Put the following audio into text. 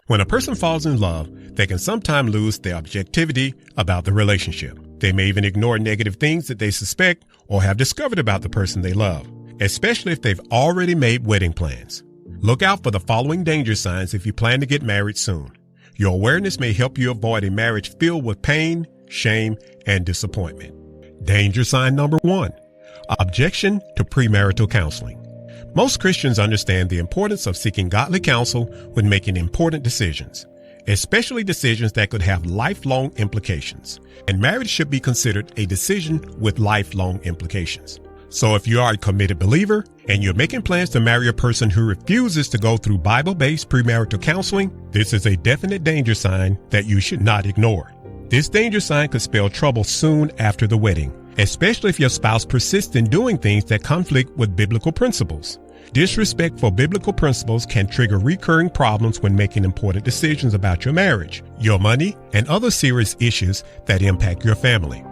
When a person falls in love, they can sometimes lose their objectivity about the relationship. They may even ignore negative things that they suspect or have discovered about the person they love, especially if they've already made wedding plans. Look out for the following danger signs if you plan to get married soon. Your awareness may help you avoid a marriage filled with pain, shame, and disappointment. Danger sign number 1, objection to premarital counseling. Most Christians understand the importance of seeking godly counsel when making important decisions, especially decisions that could have lifelong implications. And marriage should be considered a decision with lifelong implications. So if you are a committed believer and you're making plans to marry a person who refuses to go through Bible-based premarital counseling, this is a definite danger sign that you should not ignore. This danger sign could spell trouble soon after the wedding, especially if your spouse persists in doing things that conflict with biblical principles. Disrespect for biblical principles can trigger recurring problems when making important decisions about your marriage, your money, and other serious issues that impact your family.